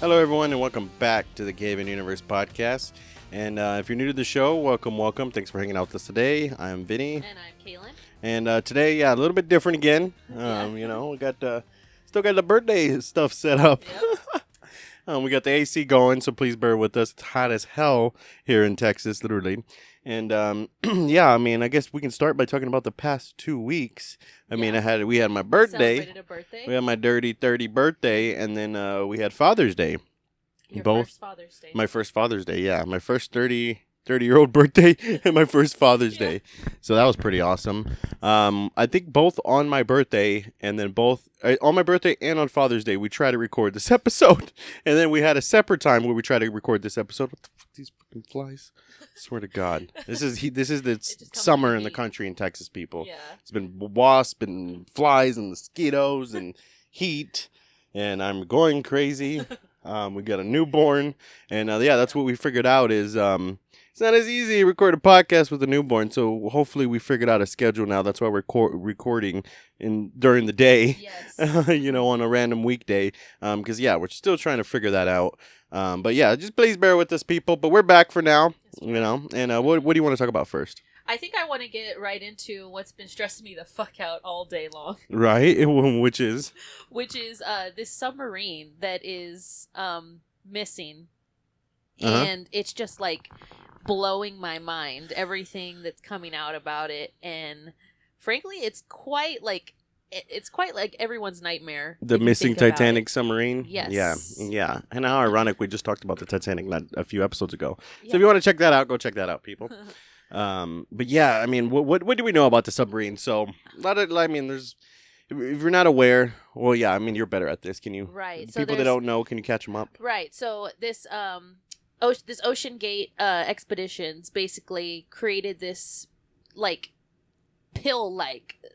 Hello, everyone, and welcome back to the CayVin Universe Podcast. And if you're new to the show, welcome. Thanks for hanging out with us today. I'm Vinny. And I'm Caylin. And today, a little bit different again. We got still got the birthday stuff set up. Yep. We got the AC going, so please bear with us. It's hot as hell here in Texas, literally. And I guess we can start by talking about the past 2 weeks. We had my birthday. Celebrated a birthday. We had my dirty 30 birthday, and then we had Father's Day. First Father's Day. My first Father's Day, yeah. My first 30-year-old birthday and my first Father's Day. So that was pretty awesome. I think both on my birthday and then on my birthday and on Father's Day, we tried to record this episode. And then we had a separate time where we tried to record this episode. What the fuck, these fucking flies? I swear to God. This is the summer in the country in Texas, people. Yeah. It's been wasps and flies and mosquitoes and heat. And I'm going crazy. We got a newborn, and that's what we figured out is it's not as easy to record a podcast with a newborn. So hopefully we figured out a schedule now. That's why we're recording during the day, Yes. On a random weekday. Because we're still trying to figure that out. Just please bear with us, people. But we're back for now, And what do you want to talk about first? I think I want to get right into what's been stressing me the fuck out all day long. Right, which is this submarine that is missing, Uh-huh. and it's just like blowing my mind. Everything that's coming out about it, and frankly, it's quite like everyone's nightmare. The missing Titanic submarine. Yes. Yeah. And how ironic we just talked about the Titanic not a few episodes ago. Yeah. So if you want to check that out, go check that out, people. What do we know about the submarine? So, there's, if you're not aware, you're better at this. Can you? Right. So people that don't know, can you catch them up? Right. So this this Ocean Gate expeditions basically created this pill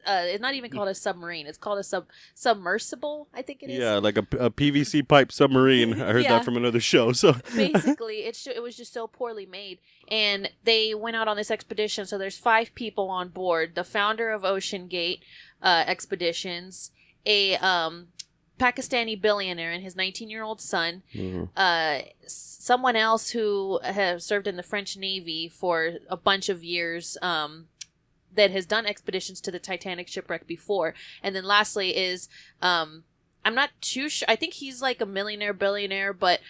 it's not even called a submarine. It's called a submersible, I think it is. Yeah, like a PVC pipe submarine. I heard that from another show. So basically, it was just so poorly made, and they went out on this expedition. So there's 5 people on board: the founder of Ocean Gate Expeditions, a Pakistani billionaire and his 19-year-old son, someone else who has served in the French Navy for a bunch of years, that has done expeditions to the Titanic shipwreck before. And then lastly is, I'm not too sure. I think he's like a billionaire, but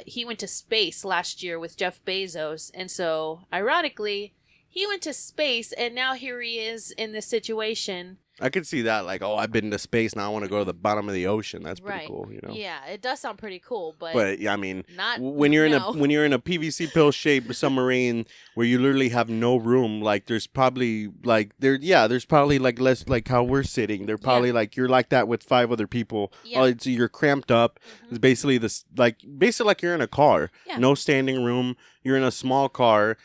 he went to space last year with Jeff Bezos. And so, ironically, he went to space, and now here he is in this situation. I could see that, I've been to space, now I want to go to the bottom of the ocean. That's pretty Right. cool, Yeah, it does sound pretty cool, but not when you're in a PVC pill shaped submarine where you literally have no room, there's probably less how we're sitting. They're probably you're like that with 5 other people. Yeah. So you're cramped up. It's basically this like you're in a car. Yeah. No standing room. You're in a small car.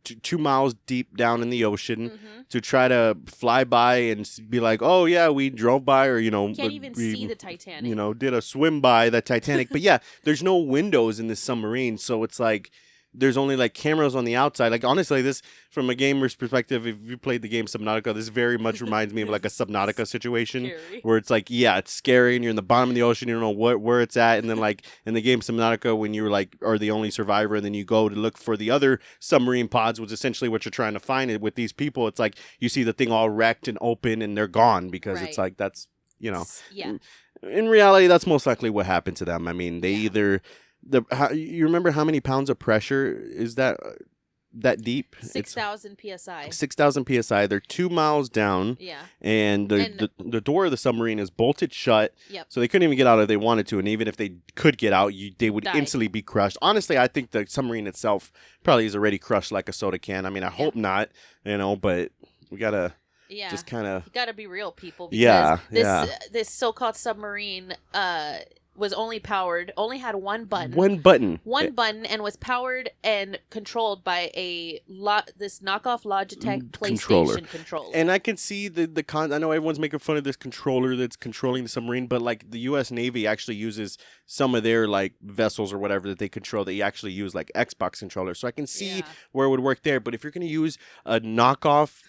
2 miles deep down in the ocean to try to fly by and be like, oh yeah, we drove by, or can't even see the Titanic. Did a swim by the Titanic. But there's no windows in this submarine, so it's there's only cameras on the outside. Honestly, this from a gamer's perspective, if you played the game Subnautica, this very much reminds me of a Subnautica situation where it's it's scary and you're in the bottom of the ocean, you don't know where it's at, and then in the game Subnautica, when you're are the only survivor, and then you go to look for the other submarine pods, which is essentially what you're trying to find. It with these people, it's you see the thing all wrecked and open and they're gone because it's that's in reality that's most likely what happened to them. I mean, they either you remember how many pounds of pressure is that deep? 6,000 psi. 6,000 psi. They're 2 miles down. Yeah. And the door of the submarine is bolted shut. Yep. So they couldn't even get out if they wanted to. And even if they could get out, they would Die. instantly be crushed. Honestly, I think the submarine itself probably is already crushed like a soda can. I mean, I hope not, but we gotta. Yeah. Just kind of. You gotta be real, people. Because this so-called submarine was only had one button. One button, and was powered and controlled by this knockoff Logitech PlayStation controller. And I can see I know everyone's making fun of this controller that's controlling the submarine, but the U.S. Navy actually uses some of their vessels or whatever that they control. They actually use Xbox controllers, so I can see where it would work there. But if you're going to use a knockoff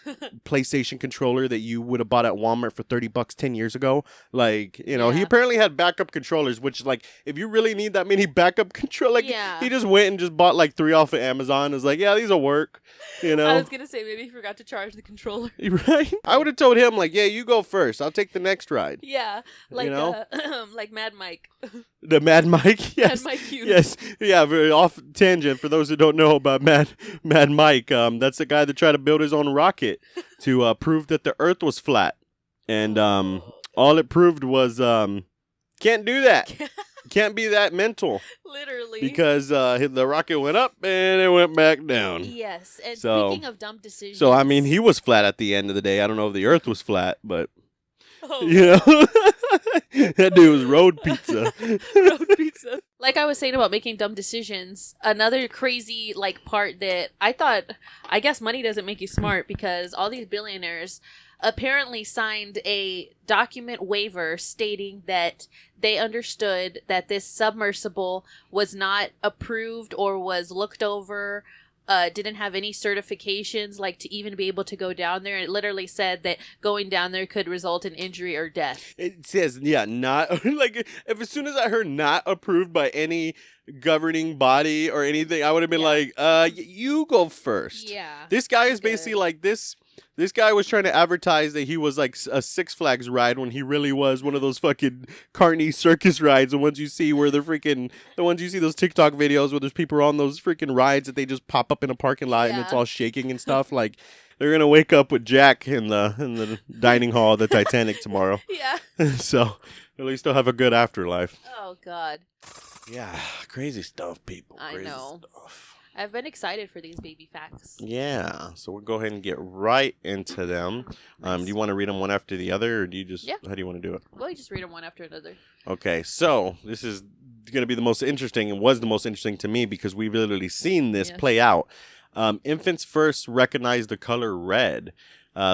PlayStation controller that you would have bought at Walmart for $30 10 years ago, he apparently had backup controllers. controllers, which like if you really need that many backup control, like Yeah. he just went and just bought like 3 off of Amazon. Is like, yeah, these will work. You know. I was gonna say maybe he forgot to charge the controller. Right. I would have told him like, yeah, you go first. I'll take the next ride. Yeah, like You know? like Mad Mike. The Mad Mike. Yes. Mad Mike Hughes. Yes. Yeah. Very off tangent for those who don't know about Mad Mike. That's the guy that tried to build his own rocket to prove that the Earth was flat, and all it proved was can't do that. Can't be that mental. Literally. Because the rocket went up and it went back down. Yes. And So- speaking of dumb decisions. So I mean, he was flat at the end of the day. I don't know if the Earth was flat, but Oh, you know, that dude was road pizza. road pizza. Like I was saying about making dumb decisions, another crazy like part that I guess money doesn't make you smart, because all these billionaires apparently signed a document waiver stating that they understood that this submersible was not approved or was looked over, didn't have any certifications like to even be able to go down there. It literally said that going down there could result in injury or death. It says, yeah, not like if as soon as I heard not approved by any governing body or anything, I would have been like, you go first. Yeah. This guy is Good. basically like this. This guy was trying to advertise that he was like a Six Flags ride when he really was one of those fucking carny circus rides. The ones you see where they're freaking, the ones you see those TikTok videos where there's people on those freaking rides that they just pop up in a parking lot and it's Yeah. all shaking and stuff. Like they're gonna wake up with Jack in the dining hall of the Titanic tomorrow. Yeah. So at least they'll have a good afterlife. Oh God. Yeah, crazy stuff, people. I Crazy know. stuff. I've been excited for these baby facts. Yeah, so we'll go ahead and get right into them. Do you want to read them one after the other, or do you just? Yeah. How do you want to do it? Well, you just read them one after another. Okay, so this is going to be the most interesting, and was the most interesting to me because we've literally seen this Yes. play out. Infants first recognize the color red.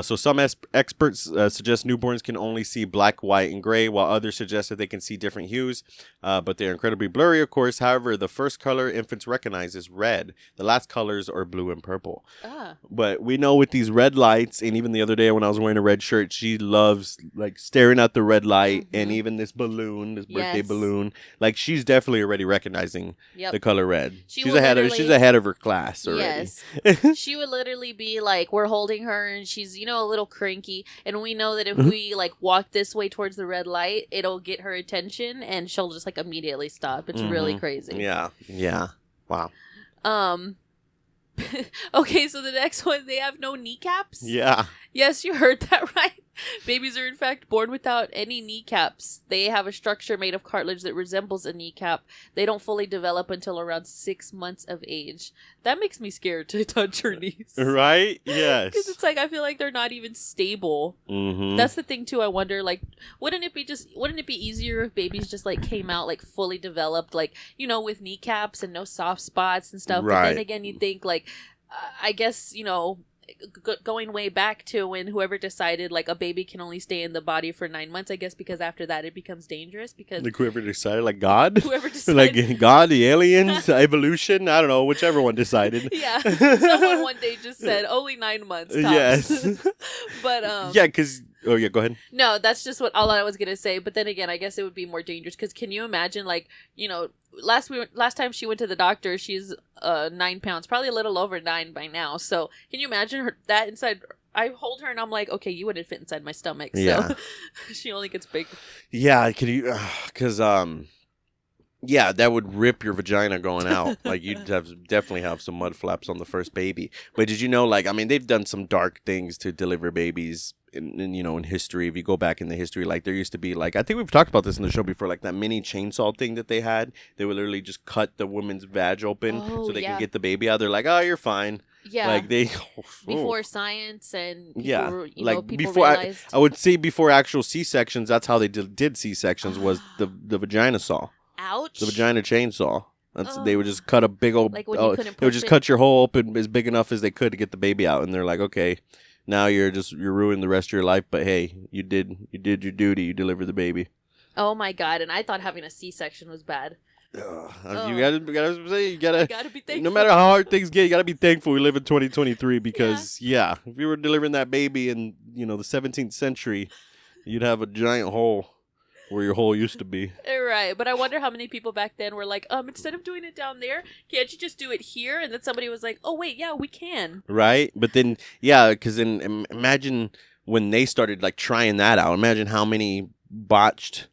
So some experts suggest newborns can only see black, white, and gray, while others suggest that they can see different hues, but they're incredibly blurry, of course. However, the first color infants recognize is red. The last colors are blue and purple. Ah. But we know with these red lights, and even the other day when I was wearing a red shirt, she loves like staring at the red light, and Mhm. even this balloon, this birthday Yes. balloon. Like she's definitely already recognizing Yep. the color red. She She's will ahead of her class already. Yes. She would literally be like, we're holding her and she's, a little cranky. And we know that if we like walk this way towards the red light, it'll get her attention and she'll just like immediately stop. It's really Mhm. crazy. Yeah. Wow. Okay, so the next one, they have no kneecaps. Yeah. Yes, you heard that right. Babies are in fact born without any kneecaps. They have a structure made of cartilage that resembles a kneecap. They don't fully develop until around 6 months of age. That makes me scared to touch her knees. Right? Yes. Because it's like I feel like they're not even stable. Mm-hmm. That's the thing too. I wonder, like, wouldn't it be easier if babies just like came out like fully developed, like with kneecaps and no soft spots and stuff? But Right. then again, you think like, I guess going way back to when whoever decided like a baby can only stay in the body for 9 months, I guess, because after that it becomes dangerous because Like whoever decided, like God? whoever decided. Like God, the aliens, evolution? I don't know, whichever one decided. Yeah, someone one day just said only 9 months. Tops. Yes. But Yeah, because... Oh, yeah, go ahead. no, that's just all I was gonna say. But then again, I guess it would be more dangerous because can you imagine, like, last time she went to the doctor, she's 9 pounds, probably a little over 9 by now. So can you imagine that inside? I hold her and I'm like, okay, you wouldn't fit inside my stomach. So Yeah. she only gets big. Yeah, could you... Because, yeah, that would rip your vagina going out. Like, you'd definitely have some mud flaps on the first baby. But did you know, like, I mean, they've done some dark things to deliver babies in history. If you go back in the history, like, there used to be, like, I think we've talked about this in the show before, like, that mini chainsaw thing that they had. They would literally just cut the woman's vag open so they can get the baby out. They're like, oh, you're fine. Yeah. Like, they... Before science and people, Yeah, people before realized. I would say before actual C-sections, that's how they did C-sections was the vagina saw. Ouch. The vagina chainsaw. They would just cut a big old. Like when you couldn't they would push just it? cut your hole open as big enough as they could to get the baby out, and they're like, okay, now you're ruining the rest of your life. But hey, you did your duty. You delivered the baby. Oh my God! And I thought having a C-section was bad. You gotta say you gotta. Gotta be thankful. No matter how hard things get, you gotta be thankful we live in 2023 because if you were delivering that baby in the 17th century, you'd have a giant hole where your hole used to be. Right, but I wonder how many people back then were like, instead of doing it down there, can't you just do it here? And then somebody was like, oh wait, yeah, we can. Right, but then because then imagine when they started like trying that out. Imagine how many botched,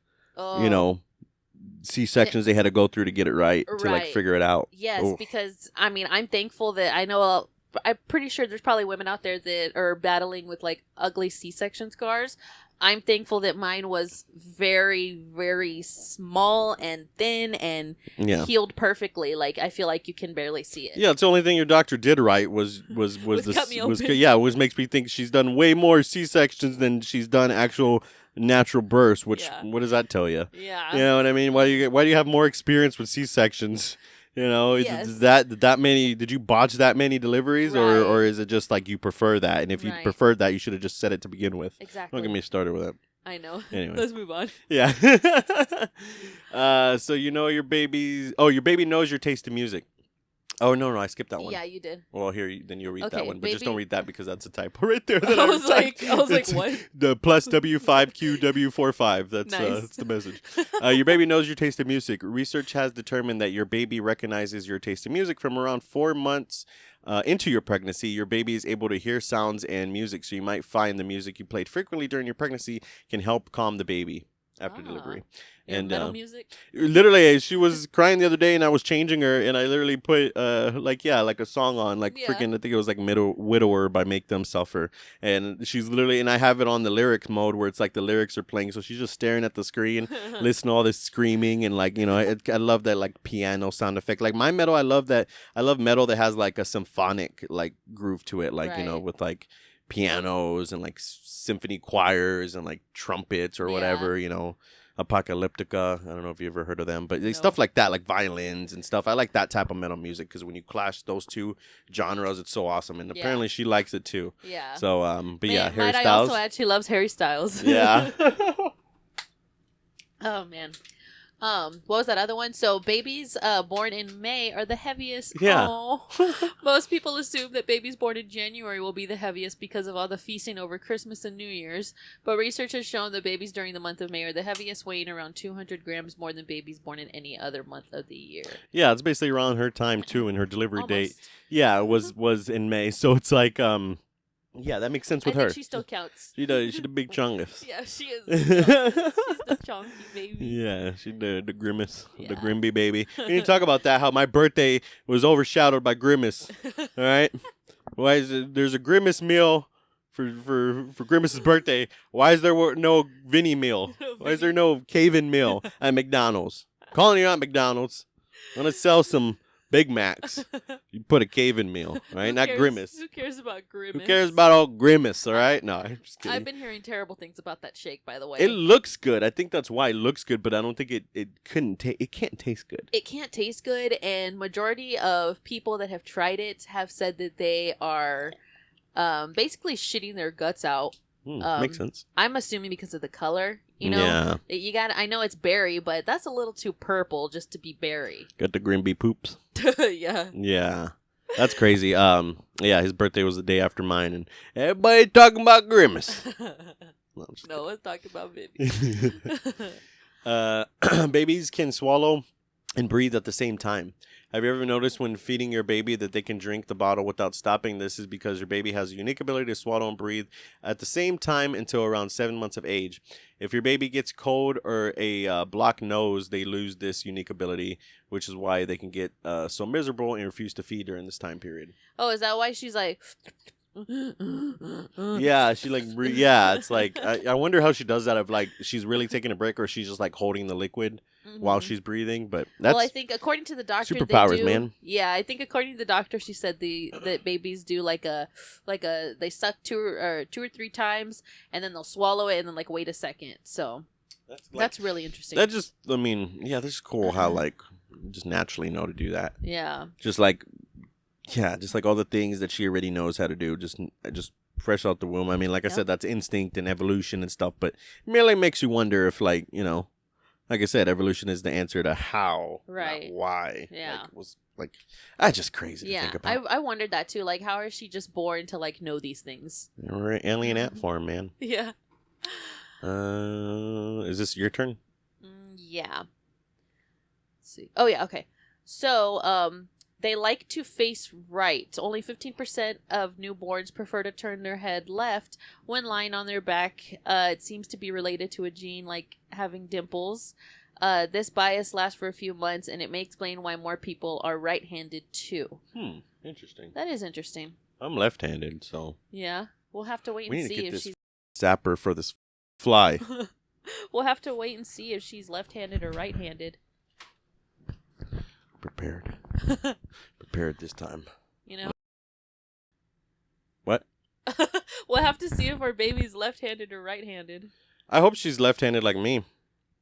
C-sections they had to go through to get it right, to like figure it out. Yes, because I mean, I'm thankful that I know. I'm pretty sure there's probably women out there that are battling with like ugly C-section scars. I'm thankful that mine was very, very small and thin and healed perfectly. Like I feel like you can barely see it. Yeah, it's the only thing your doctor did right was which makes me think she's done way more C-sections than she's done actual natural births. Which what does that tell you? Yeah, you know what I mean. Why do you have more experience with C-sections? You know, is that many? Did you botch that many deliveries, or is it just like you prefer that? And if you preferred that, you should have just said it to begin with. Exactly. Don't get me started with that. I know. Anyway, let's move on. Yeah. So your baby's. Oh, your baby knows your taste in music. Oh no, I skipped that one. Yeah, you did. Well, then you'll read that one, but baby... just don't read that because that's a typo right there. I was like, what? The plus W5QW45. That's nice. That's the message. Your baby knows your taste in music. Research has determined that your baby recognizes your taste in music from around 4 months into your pregnancy. Your baby is able to hear sounds and music, so you might find the music you played frequently during your pregnancy can help calm the baby after delivery. And metal music. Literally, she was crying the other day, and I was changing her, and I literally put like a song on, like freaking, I think it was like Widower by Make Them Suffer, and she's literally, and I have it on the lyric mode where it's like the lyrics are playing, so she's just staring at the screen, listening to all this screaming, and like I love that like piano sound effect. Like my metal, I love metal that has like a symphonic like groove to it, like with like pianos and like symphony choirs and like trumpets or whatever, Apocalyptica. I don't know if you ever heard of them, but stuff like that, like violins and stuff. I like that type of metal music because when you clash those two genres, it's so awesome. And apparently she likes it too. Yeah. So, Harry Styles. I also add she loves Harry Styles. Yeah. Oh man. What was that other one? So babies born in May are the heaviest. Yeah. Most people assume that babies born in January will be the heaviest because of all the feasting over Christmas and New Year's. But research has shown that babies during the month of May are the heaviest, weighing around 200 grams more than babies born in any other month of the year. Yeah, it's basically around her time too, and her delivery date. Yeah, it was in May. So it's like yeah, that makes sense with her. I think she still counts. She does. She's the big chungus. Yeah, she is. She's the chunky baby. Yeah, she's the Grimace, the Grimby baby. We need to talk about that, how my birthday was overshadowed by Grimace. All right? Why is it, there's a Grimace meal for Grimace's birthday. Why is there no Vinny meal? Why is there no CayVin meal at McDonald's? Calling you out, McDonald's. I'm going to sell some Big Macs. You put a CayVin meal, right? Not Grimace. Who cares about Grimace? Who cares about old Grimace, all right? No, I'm just kidding. I've been hearing terrible things about that shake, by the way. It looks good. I think that's why it looks good, but I don't think it can't taste good. It can't taste good, and majority of people that have tried it have said that they are basically shitting their guts out. Makes sense. I'm assuming because of the color. You got. I know it's berry, but that's a little too purple just to be berry. Got the Grimby poops. Yeah. Yeah. That's crazy. His birthday was the day after mine, and everybody talking about Grimace. No one's talking about Vinny. Babies can swallow and breathe at the same time. Have you ever noticed when feeding your baby that they can drink the bottle without stopping? This is because your baby has a unique ability to swallow and breathe at the same time until around 7 months of age. If your baby gets cold or a blocked nose, they lose this unique ability, which is why they can get so miserable and refuse to feed during this time period. Oh, is that why she's like... Yeah, she like it's like I wonder how she does that, if like she's really taking a break or she's just like holding the liquid while she's breathing. But that's, well, I think according to the doctor, superpowers, man. Yeah, I think according to the doctor, she said that babies do like a they suck two or three times and then they'll swallow it and then like wait a second. So that's really interesting. That just, I mean, yeah, this is cool how like just naturally know to do that. Yeah, just like all the things that she already knows how to do, just fresh out the womb. I mean, like I said, that's instinct and evolution and stuff, but it really makes you wonder if, like, like I said, evolution is the answer to how, right? Not why. Yeah, that's just crazy to think about. I wondered that too. Like, how is she just born to like know these things? We're an alien ant form, man. Yeah. Is this your turn? Yeah. Let's see. Oh, yeah. Okay. So, they like to face right. Only 15% of newborns prefer to turn their head left when lying on their back. It seems to be related to a gene like having dimples. This bias lasts for a few months, and it may explain why more people are right-handed too. Interesting. That is interesting. I'm left-handed, so Yeah, we'll have to wait and see if she's zapper for this fly. We'll have to wait and see if she's left-handed or right-handed. Prepared this time. You know. What? We'll have to see if our baby's left-handed or right-handed. I hope she's left-handed like me.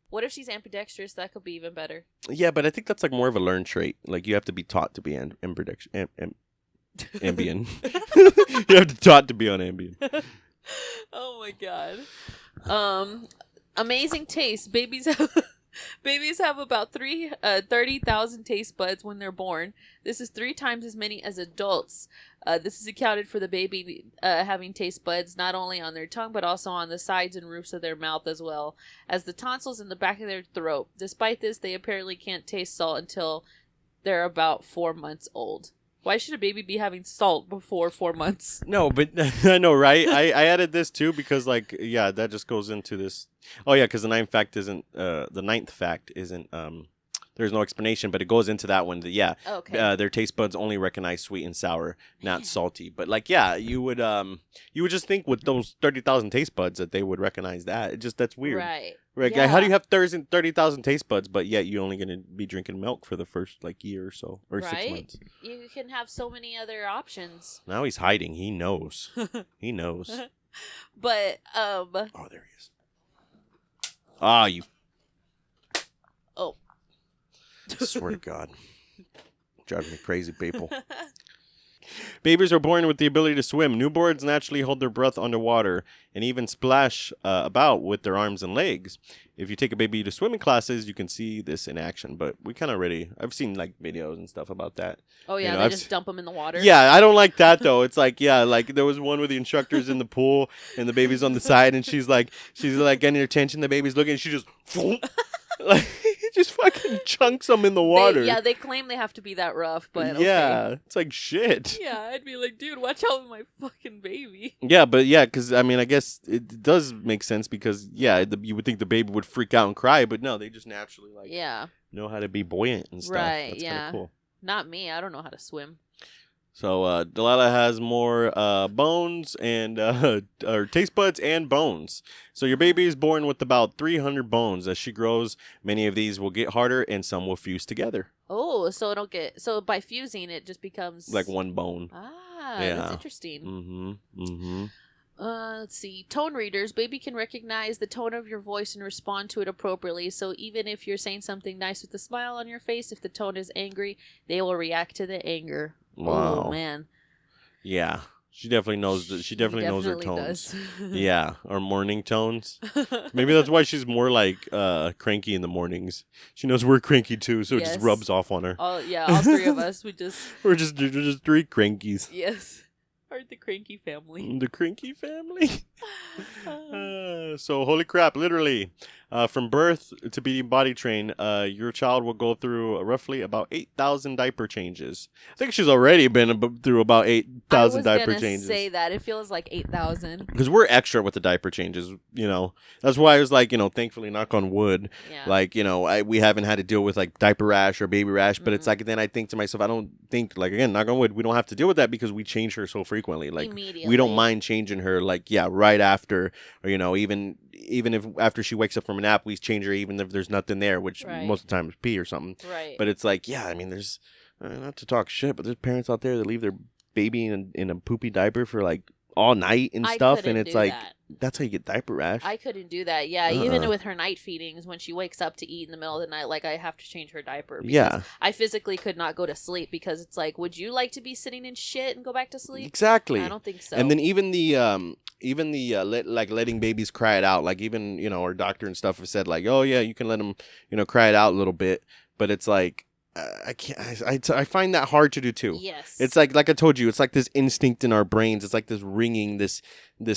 What if she's ambidextrous? That could be even better. Yeah, but I think that's like more of a learned trait. Like you have to be taught to be ambidextrous. Ambien. You have to taught to be on Ambien. Oh my god. Amazing taste. Babies have about 30,000 taste buds when they're born. This is 3 times as many as adults. This is accounted for the baby having taste buds not only on their tongue but also on the sides and roofs of their mouth as well as the tonsils in the back of their throat. Despite this, they apparently can't taste salt until they're about 4 months old. Why should a baby be having salt before 4 months? No, but I know, right? I added this too because, like, yeah, that just goes into this. Oh, yeah, because the ninth fact isn't. There's no explanation, but it goes into that one. That, yeah, okay. Their taste buds only recognize sweet and sour, not salty. But like, yeah, you would just think with those 30,000 taste buds that they would recognize that. That's weird, Right? Right? Yeah. How do you have 30,000 taste buds, but yet you're only gonna be drinking milk for the first like year or so, or Right? 6 months? You can have so many other options. Now he's hiding. He knows. He knows. But Oh, there he is. Ah, you. Oh. I swear to God. Driving me crazy, people. Babies are born with the ability to swim. Newborns naturally hold their breath underwater and even splash about with their arms and legs. If you take a baby to swimming classes, you can see this in action. But we kind of I've seen like videos and stuff about that. Oh, yeah, You know, they just dump them in the water. Yeah, I don't like that, though. It's like, yeah, like there was one where the instructor's in the pool and the baby's on the side and she's like getting her attention. The baby's looking and she just, like, just fucking chunks them in the water. They claim they have to be that rough, but yeah, okay. it's like shit. Yeah, I'd be like, dude, watch out with my fucking baby. Yeah, but yeah, because I mean, I guess it does make sense because, yeah, you would think the baby would freak out and cry, but no, they just naturally know how to be buoyant and stuff. Right, That's yeah. kind of cool. Not me. I don't know how to swim. So Delilah has more bones and or taste buds and bones. So your baby is born with about 300 bones. As she grows, many of these will get harder and some will fuse together. Oh, so by fusing it just becomes like one bone. Ah, Yeah. That's interesting. Mm-hmm. Mm-hmm. Let's see. Tone readers. Baby can recognize the tone of your voice and respond to it appropriately. So even if you're saying something nice with a smile on your face, if the tone is angry, they will react to the anger. Wow. Oh, man. Yeah. She definitely knows. She definitely knows her tones. Yeah, or morning tones. Maybe that's why she's more like cranky in the mornings. She knows we're cranky too, so it just rubs off on her. All 3 of us. We're just 3 crankies. Yes. Or the cranky family. The cranky family. So holy crap! Literally, from birth to being body trained, your child will go through roughly about 8,000 diaper changes. I think she's already been through about 8,000 diaper changes. I was gonna say that it feels like 8,000 because we're extra with the diaper changes. You know, that's why I was like, thankfully, knock on wood. Yeah. Like, we haven't had to deal with like diaper rash or baby rash. But it's like then I think to myself, I don't think like again, knock on wood, we don't have to deal with that because we change her so frequently. Like we don't mind changing her. Like right after, or even if after she wakes up from a nap, we change her even if there's nothing there, which most of the time is pee or something. Right. But it's like, yeah, I mean, there's not to talk shit, but there's parents out there that leave their baby in a poopy diaper for like all night and stuff, and it's like that's how you get diaper rash. I couldn't do that. Yeah, even with her night feedings, when she wakes up to eat in the middle of the night, like I have to change her diaper. Yeah, I physically could not go to sleep because it's like, would you like to be sitting in shit and go back to sleep? Exactly. I don't think so. And then even the letting babies cry it out, like even our doctor and stuff have said like, oh yeah, you can let them cry it out a little bit, but it's like. I can't. I find that hard to do too. Yes. It's like I told you, it's like this instinct in our brains. It's like this ringing, this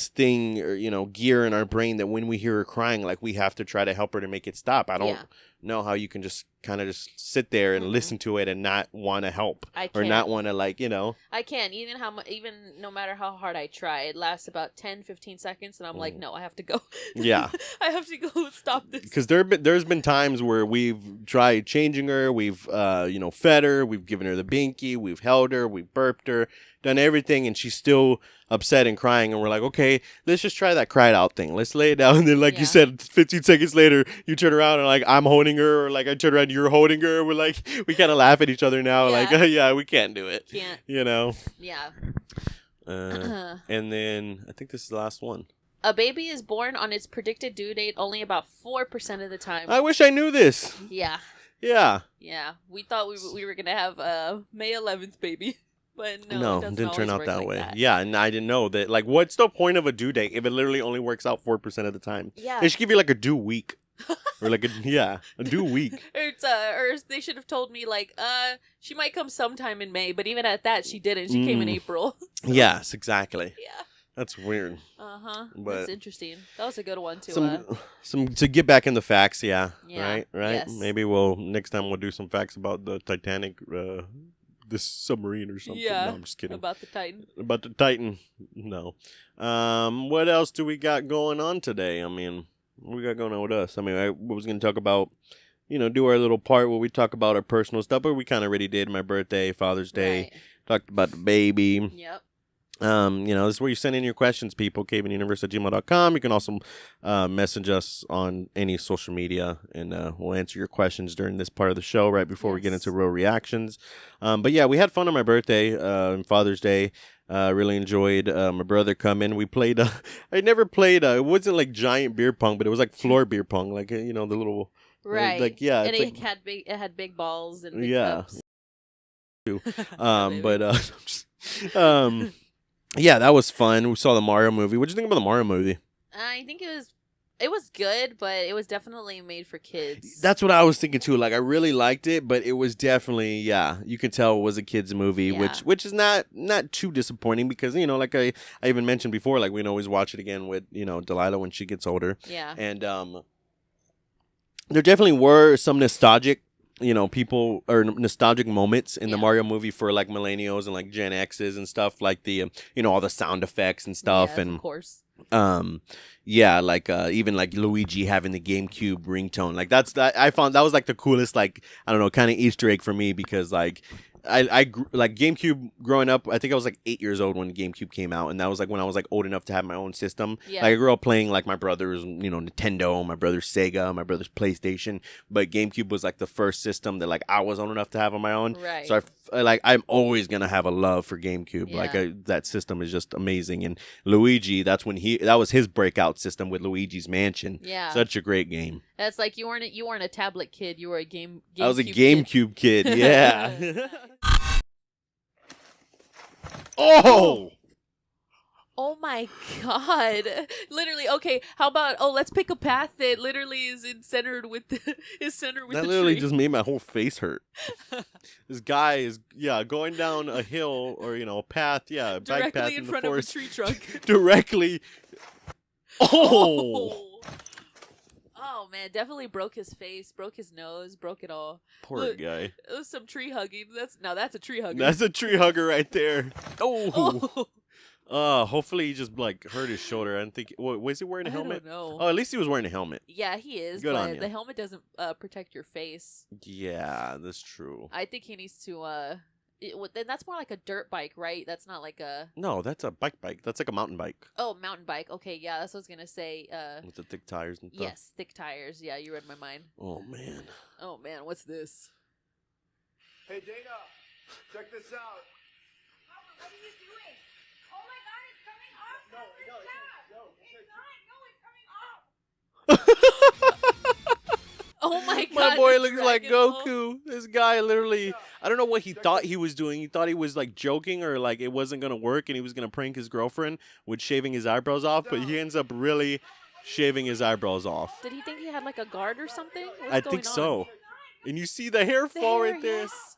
thing, or gear in our brain that when we hear her crying, like we have to try to help her to make it stop. I know how you can just kind of just sit there and listen to it and not want to help or not want to like, I can't even no matter how hard I try, it lasts about 10-15 seconds and I'm like, no, I have to go. Yeah. I have to go stop this. Because there's been times where we've tried changing her, we've fed her, we've given her the binky, we've held her, we've burped her, done everything, and she's still upset and crying, and we're like, okay, let's just try that cried out thing. Let's lay it down. And then, like you said, 15 seconds later, you turn around and like I'm holding her, or like I turn around, you're holding her. We're like, we kind of laugh at each other now, like, yeah, we can't do it. Can't. Yeah. And then I think this is the last one. A baby is born on its predicted due date only about 4% of the time. I wish I knew this. Yeah. Yeah. Yeah. We thought we were gonna have a May 11th baby. But no, it didn't turn out that way. Yeah, and I didn't know that. Like, what's the point of a due date if it literally only works out 4% of the time? Yeah. They should give you like a due week. Or like a due week. Or they should have told me like, she might come sometime in May, but even at that, she didn't. She came in April. So. Yes, exactly. Yeah. That's weird. That's interesting. That was a good one too. Some to get back in the facts. Yeah. Right. Yes. Maybe next time we'll do some facts about the Titanic. This submarine or something. Yeah. No, I'm just kidding. About the Titan. About the Titan. No. What else do we got going on today? I mean, what we got going on with us? I mean, I was going to talk about, do our little part where we talk about our personal stuff, but we kind of already did my birthday, Father's Day, talked about the baby. Yep. This is where you send in your questions, people. CayVinUniverse@gmail.com. You can also message us on any social media, and we'll answer your questions during this part of the show right before we get into real reactions. But yeah, we had fun on my birthday and Father's Day. Really enjoyed my brother coming. We played. I never played. It wasn't like giant beer pong, but it was like floor beer pong, like the little. Right. Like yeah. And it had big balls and big cups. Yeah, that was fun. We saw the Mario movie. What did you think about the Mario movie? I think it was good, but it was definitely made for kids. That's what I was thinking too. Like, I really liked it, but it was definitely, you could tell it was a kid's movie, which is not too disappointing because, like I even mentioned before, like we can always watch it again with, Delilah when she gets older. Yeah. And there definitely were some nostalgic people or nostalgic moments in the Mario movie for like millennials and like Gen X's and stuff, like the all the sound effects and stuff, and of course. Like even like Luigi having the GameCube ringtone, like I found that was like the coolest, like I don't know, kind of Easter egg for me because like I like GameCube growing up. I think I was like 8 years old when GameCube came out, and that was like when I was like old enough to have my own system. Yeah. Like I grew up playing like my brother's, Nintendo, my brother's Sega, my brother's PlayStation, but GameCube was like the first system that like I was old enough to have on my own. Right. So I'm always gonna have a love for GameCube. Yeah. Like that system is just amazing. And Luigi, that was his breakout system with Luigi's Mansion. Yeah. Such a great game. That's like you weren't a tablet kid. You were a GameCube. I was a GameCube kid. Yeah. Oh! Oh my god! Literally, okay. How about let's pick a path that literally is centered with the That literally just made my whole face hurt. This guy is going down a hill or a path, bike directly path in the front forest. of a tree trunk. Directly. Oh! Oh man, definitely broke his face, broke his nose, broke it all. Poor guy. It was some tree hugging. That's a tree hugger. That's a tree hugger right there. Oh. Hopefully he just like hurt his shoulder. I don't think. Was he wearing a helmet? I don't know. Oh, at least he was wearing a helmet. Yeah, he is. Good on but you. the helmet doesn't protect your face. Yeah, that's true. I think he needs to. Then that's more like a dirt bike, right? That's not like a. No, that's a bike. That's like a mountain bike. Oh, mountain bike. Okay, yeah, that's what I was gonna say. With the thick tires and stuff. Yes, thick tires. Yeah, you read my mind. Oh man. Oh man, what's this? Hey Dana, check this out. Papa, what are you doing? Oh my God, it's coming off. No, It's not. no, No, it's coming off. Oh my god. My boy the looks like Dragon Ball. Goku. This guy literally, I don't know what he thought he was doing. He thought he was like joking or like it wasn't going to work and he was going to prank his girlfriend with shaving his eyebrows off, but he ends up really shaving his eyebrows off. Did he think he had like a guard or something? What's I going think on? so. And you see the hair fall right there. Yes.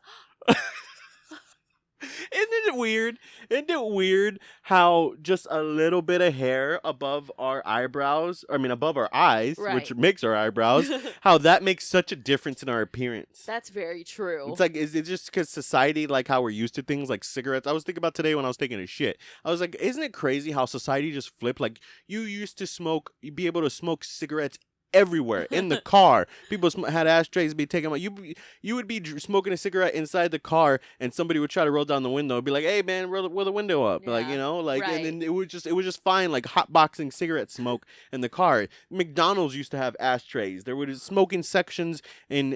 it weird? Isn't it weird how just a little bit of hair above our eyebrows, above our eyes, Right. which makes our eyebrows, how that makes such a difference in our appearance? That's very true. It's like, is it just because society, like how we're used to things like cigarettes? I was thinking about today when I was taking a shit. I was like, isn't it crazy how society just flipped? Like, you used to smoke, you'd be able to smoke cigarettes everywhere in the car. People had ashtrays, be taking them. You would be smoking a cigarette inside the car, and somebody would try to roll down the window and be like, "Hey man, roll the window up," like, Yeah. like, Right. and then it was just fine, like hotboxing cigarette smoke in the car. McDonald's used to have ashtrays. There were smoking sections in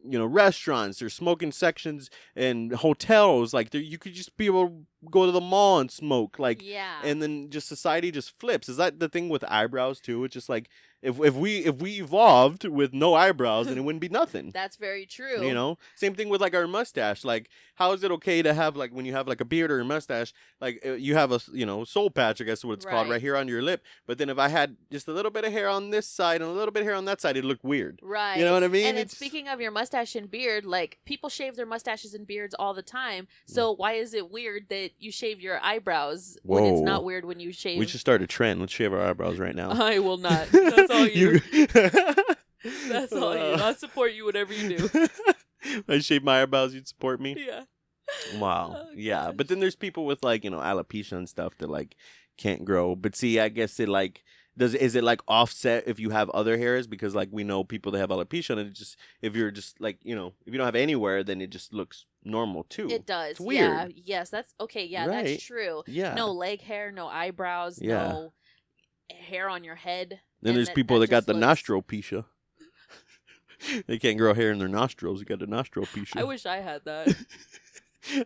restaurants. There's smoking sections in hotels. Like you could just be able to go to the mall and smoke. Like, Yeah. and then just society just flips. Is that the thing with eyebrows too? It's just like, if we evolved with no eyebrows, then it wouldn't be nothing. That's very true. Same thing with like our mustache. Like, how is it okay to have, like, when you have like a beard or a mustache, like you have a soul patch, I guess is what it's called, right here on your lip. But then if I had just a little bit of hair on this side and a little bit of hair on that side, it'd look weird. Right. You know what I mean? And then speaking of your mustache and beard, like, people shave their mustaches and beards all the time. So why is it weird that you shave your eyebrows when it's Whoa. not weird when you shave? We should start a trend. Let's shave our eyebrows right now. I will not. That's all you. That's all you. Uh. I'll support you whatever you do. I shave my eyebrows, you'd support me? Yeah. Wow. Oh, Yeah. gosh. But then there's people with, like, alopecia and stuff that, like, can't grow. But see, I guess it, like, is it like offset if you have other hairs? Because, like, we know people that have alopecia, and it just, if you're just like, if you don't have anywhere, then it just looks normal too. It does. It's weird. Yeah. Yes, that's okay. Yeah, Right. that's true. Yeah. No leg hair, no eyebrows, Yeah. no hair on your head. Then and there's people that got just the looks- nostropecia. They can't grow hair in their nostrils. You got the nostropecia. I wish I had that.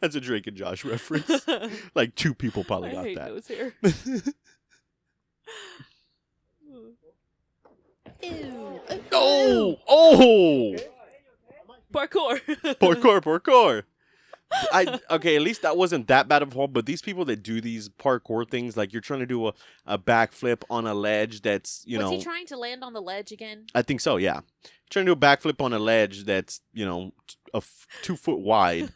That's a Drake and Josh reference. Like, two people probably I got hate that. nose hair. Ew. Oh! Parkour. Parkour. Okay, at least that wasn't that bad of a hole, but these people that do these parkour things, like you're trying to do a backflip on a ledge that's, Was he trying to land on the ledge again? I think so, yeah. Trying to do a backflip on a ledge that's, 2 foot wide.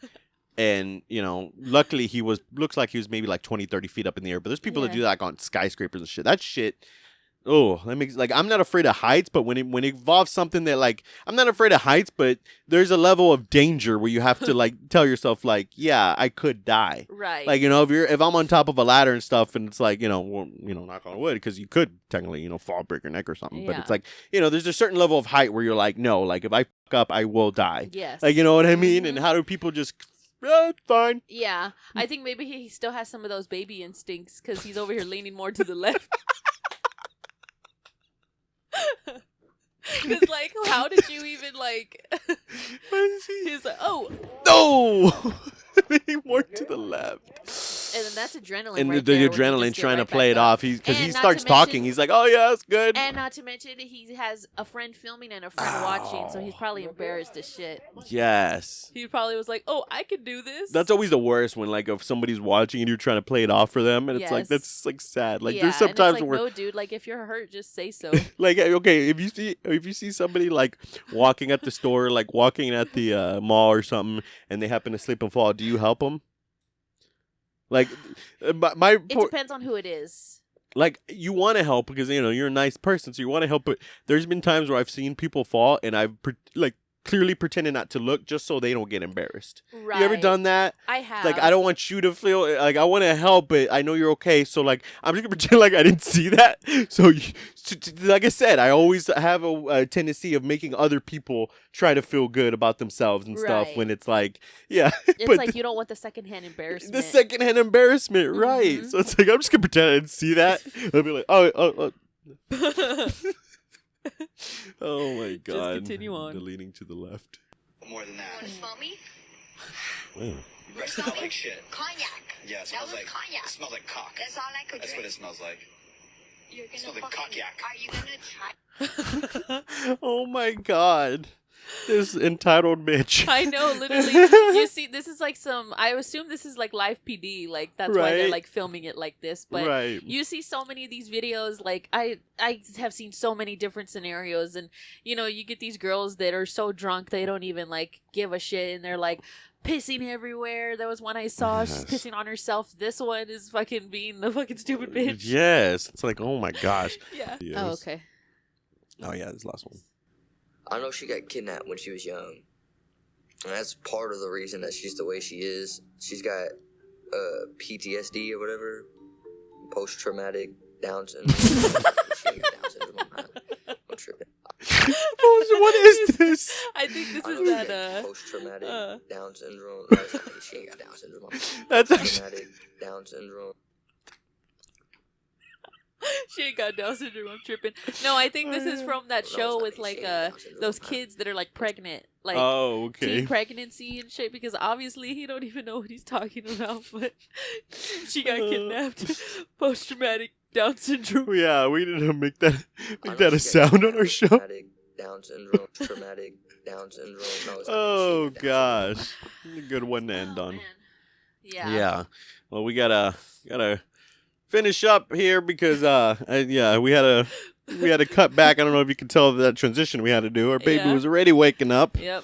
And, luckily looks like he was maybe like 20, 30 feet up in the air. But there's people that do that, like, on skyscrapers and shit. That shit, that makes, like, I'm not afraid of heights, but when it involves something that, like, I'm not afraid of heights, but there's a level of danger where you have to, like, tell yourself, like, yeah, I could die. Right. Like, if I'm on top of a ladder and stuff, and it's like, knock on wood, because you could technically, fall, break your neck or something. But Yeah. it's like, there's a certain level of height where you're like, no, like, if I fuck up, I will die. Yes. Like, you know what I mean? Mhm. And how do people just, it's fine. Yeah. I think maybe he still has some of those baby instincts because he's over here leaning more to the left. Because, like, how did you even, like... He's like, oh. No! Leaning more to the left. And then that's adrenaline And right the there, when you adrenaline's just get trying right to play back it up. off. Because he And not starts to mention- talking. He's like, oh, yeah, it's good. And not to mention, he has a friend filming and a friend watching, so he's probably embarrassed as shit. Yes. He probably was like, oh, I could do this. That's always the worst when, like, if somebody's watching and you're trying to play it off for them. And it's like, Yes. that's, like, sad. Like, yeah, there's and it's sometimes like, where... no, dude, like, if you're hurt, just say so. Like, okay, if you see somebody, like, walking at the store, like walking at the mall or something, and they happen to slip and fall, do you help them? Like, It depends on who it is. like, you want to help because you're a nice person, so you want to help. But there's been times where I've seen people fall, and I've clearly pretended not to look just so they don't get embarrassed. Right. You ever done that? I have. Like, I don't want you to feel like, I want to help, but I know you're okay. So, like, I'm just gonna pretend like I didn't see that. So, like I said, I always have a tendency of making other people try to feel good about themselves and stuff. Right. When it's like, yeah, It's but like you don't want the secondhand embarrassment. the secondhand embarrassment, right? Mhm. So it's like, I'm just gonna pretend I didn't see that. I'll be like, oh. Oh my god! continue on. The leaning to the left. More than that. Want to smell me? Wow. It smells like shit. Cognac. Yeah, it That smells was like cognac. It smells like cock. That's all I could That's drink. what it smells like. You're gonna smells like fucking- cognac. Are you gonna try? Oh my god! This entitled bitch. I know, literally. You see, this is like I assume this is like live PD. Like, that's why they're Right. like filming it like this. But Right. you see so many of these videos. Like, I have seen so many different scenarios. And, you get these girls that are so drunk, they don't even like give a shit. And they're like pissing everywhere. There was one I saw. Yes. She's pissing on herself. This one is fucking being the fucking stupid bitch. Yes. It's like, oh my gosh. Yeah. Yes. Oh, okay. Oh, yeah, this last one. I know she got kidnapped when she was young. And that's part of the reason that she's the way she is. She's got PTSD or whatever. Post-traumatic Down syndrome. She ain't got Down syndrome. I'm tripping. What is this? I think this I know is she that, got post-traumatic Down syndrome. She ain't got Down syndrome. That's actually... Post-traumatic Down syndrome. She ain't got Down syndrome. I'm tripping. No, I think this is from that show with like those kids that are like pregnant, like Oh, okay. teen pregnancy and shit. Because obviously he don't even know what he's talking about. But she got kidnapped, post traumatic Down syndrome. Yeah, we need to make that I know a she got sound on our show. Traumatic Down syndrome. Traumatic Down syndrome. No, it's not. Oh, She ain't got Down gosh. A good one to end on. Man. Yeah. Yeah. Well, we gotta finish up here because we had to cut back. I don't know if you can tell that transition we had to do. Our baby Yeah. was already waking up, Yep.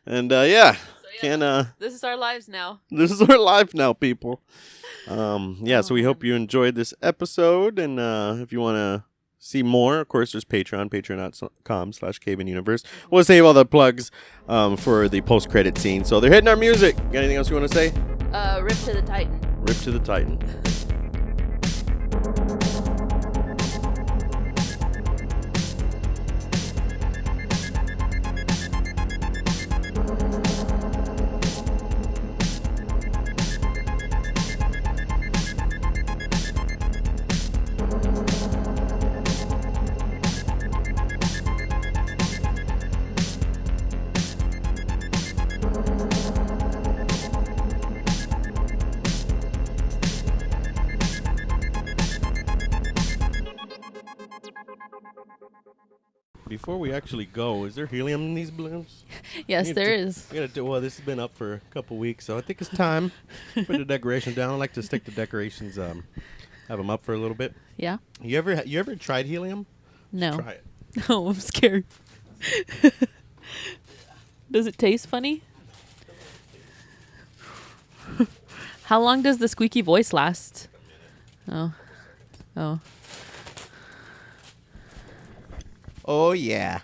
and So, yeah, can this is our lives now. this is our life now, people. So we hope you enjoyed this episode, and if you want to see more, of course, there's patreon.com/CayVin Universe. We'll save all the plugs for the post-credit scene. So they're hitting our music. Got anything else you want to say? Rip to the Titan. Rip to the Titan. Before we actually go, is there helium in these balloons? Yes, Need there to- is. We gotta do. Well, this has been up for a couple weeks, so I think it's time to put the decorations down. I like to stick the decorations, have them up for a little bit. Yeah. You ever tried helium? No. Try it. No, I'm scared. Does it taste funny? How long does the squeaky voice last? Oh. Oh, yeah.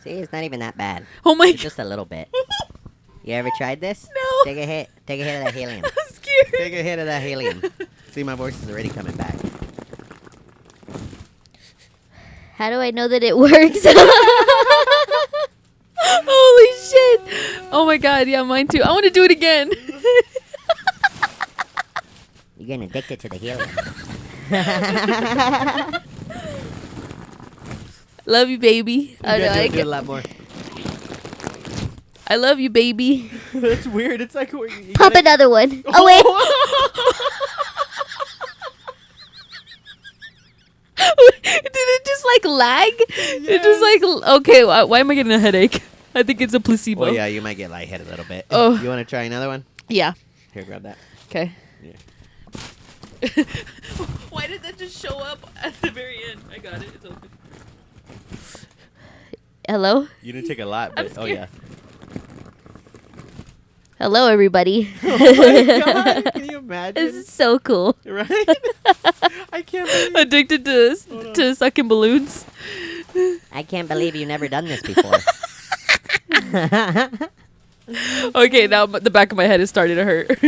See, it's not even that bad. Oh my It's god. just a little bit. You ever tried this? No. Take a hit. Take a hit of that helium. I'm scared. Take a hit of that helium. See, my voice is already coming back. How do I know that it works? Holy shit. Oh my god, yeah, mine too. I want to do it again. You're getting addicted to the helium. Love you, baby. Oh, no, I do a get, lot more. I love you, baby. That's weird. It's like you pop another one. Oh, wait. Did it just like lag? It just like, okay, why am I getting a headache? I think it's a placebo. Well, yeah, you might get lightheaded a little bit. Oh. You want to try another one? Yeah. Here, grab that. Okay. Yeah. Why did that just show up at the very end? I got it. It's open. Hello? You didn't take a lot, I'm but scared. yeah. Hello, everybody. Oh my God, can you imagine? This is so cool. Right? I can't believe Addicted to sucking balloons. I can't believe you've never done this before. Okay, now the back of my head is starting to hurt.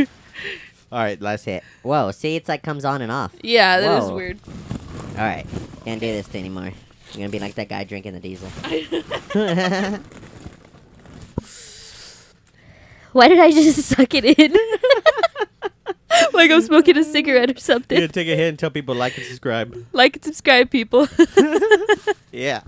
All right, last hit. Whoa, see, it's like comes on and off. Yeah, that is Whoa. weird. All right, can't do this anymore. You're going to be like that guy drinking the diesel. Why did I just suck it in? Like I'm smoking a cigarette or something. Yeah, take a hit and tell people like and subscribe. Like and subscribe, people. Yeah.